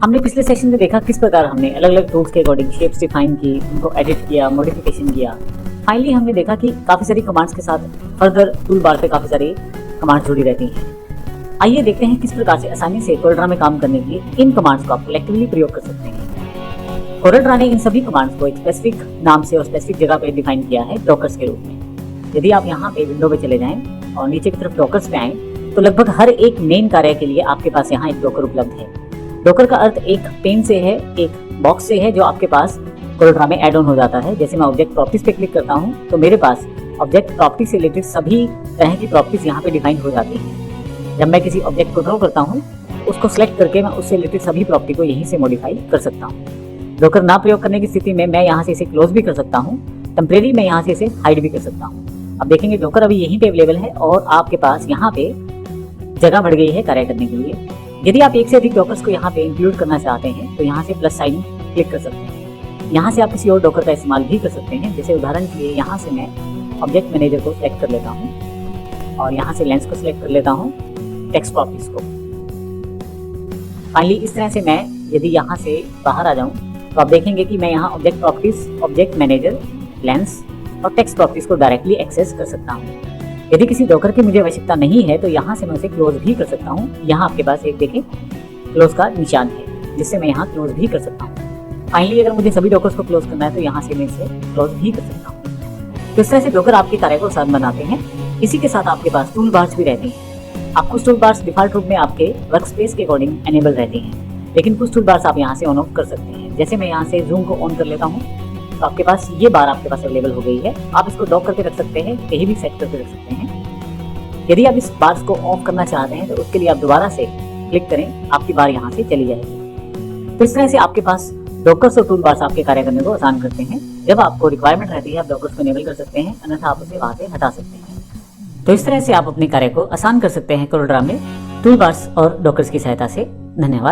हमने पिछले सेशन में देखा किस प्रकार हमने अलग अलग टूल्स के अकॉर्डिंग शेप्स डिफाइन की, उनको एडिट किया, मॉडिफिकेशन किया। फाइनली हमने देखा कि काफ़ी सारी कमांड्स के साथ फर्दर टूल बार पे काफ़ी सारी कमांड्स जुड़ी रहती हैं। आइए देखते हैं किस प्रकार से आसानी से कोरलड्रा में काम करने के लिए इन कमांड्स को आप कलेक्टिवली प्रयोग कर सकते हैं। कोरलड्रा ने इन सभी कमांड्स को एक स्पेसिफिक नाम से और स्पेसिफिक जगह पे डिफाइन किया है, डॉकर्स के रूप में। यदि आप यहाँ पे विंडो पे चले जाएं और नीचे की तरफ डॉकर्स पे आएं तो लगभग हर एक मेन कार्य के लिए आपके पास यहाँ एक डॉकर उपलब्ध है। डॉकर का अर्थ एक पेन से है, एक बॉक्स से है जो आपके पास कोरलड्रा में ऐड ऑन हो जाता है। जैसे मैं ऑब्जेक्ट प्रॉपर्टीज पे क्लिक करता हूँ तो मेरे पास ऑब्जेक्ट प्रॉपर्टी से रिलेटेड सभी तरह की प्रॉपर्टीज यहाँ पे डिफाइन हो जाती हैं। जब मैं किसी ऑब्जेक्ट को ड्रॉ करता हूँ उसको सिलेक्ट करके मैं उससे रिलेटेड सभी प्रॉपर्टी को यहीं से मॉडिफाई कर सकता हूँ। डॉकर ना प्रयोग करने की स्थिति में मैं यहाँ से इसे क्लोज भी कर सकता हूँ, टेम्परेरी मैं यहाँ से इसे हाइड भी कर सकता हूँ। अब देखेंगे डॉकर अभी यहीं पे अवेलेबल है और आपके पास यहाँ पे जगह बढ़ गई है कार्य करने के लिए। यदि आप एक से अधिक डॉकर्स को यहाँ पे इंक्लूड करना चाहते हैं तो यहाँ से प्लस साइन क्लिक कर सकते हैं। यहाँ से आप किसी और डॉकर का इस्तेमाल भी कर सकते हैं। जैसे उदाहरण के लिए यहाँ से मैं ऑब्जेक्ट मैनेजर को सिलेक्ट कर लेता हूँ और यहाँ से लेंस को सिलेक्ट कर लेता हूँ, टेक्स्ट प्रॉपर्टीज को। फाइनली इस तरह से मैं यदि यहाँ से बाहर आ जाऊँ तो आप देखेंगे कि मैं यहाँ object properties, object manager, lens और टेक्स्ट प्रॉपर्टीज को डायरेक्टली एक्सेस कर सकता हूँ। यदि किसी डॉकर की मुझे आवश्यकता नहीं है तो यहाँ से मैं उसे क्लोज भी कर सकता हूँ। यहाँ आपके पास एक देखें क्लोज का निशान है जिससे मैं यहाँ क्लोज भी कर सकता हूँ। फाइनली अगर मुझे सभी डॉकर्स को क्लोज करना है तो यहाँ से मैं इसे क्लोज भी कर सकता हूँ। तो इस तरह से डॉकर आपके कार्य को आसान बनाते हैं। इसी के साथ आपके पास टूल बार्स भी रहते हैं। आप कुछ टूल बार्स डिफॉल्ट रूप में आपके वर्क स्पेस के अकॉर्डिंग एनेबल रहते हैं, लेकिन कुछ टूल बार्स आप यहाँ से ऑन ऑफ कर सकते हैं। जैसे मैं यहाँ से जूम को ऑन कर लेता हूँ तो आपके पास ये बार आपके पास अवेलेबल हो गई है। आप इसको लॉक करके रख सकते हैं, कहीं भी सेट करके रख सकते हैं। यदि आप इस बार्स को ऑफ करना चाहते हैं तो उसके लिए आप दोबारा से क्लिक करें, आपकी बार यहाँ से चली जाएगी। तो इस तरह से आपके पास डॉकर्स और टूल बार्स आपके कार्य करने को आसान करते हैं। जब आपको रिक्वायरमेंट रहती है आप डॉकर्स को इनेबल कर सकते हैं, अन्यथा आप उसे वहाँ से हटा सकते हैं। तो इस तरह से आप अपने कार्य को आसान कर सकते हैं कोरलड्रा में टूल बार्स और डॉकर्स की सहायता से। धन्यवाद।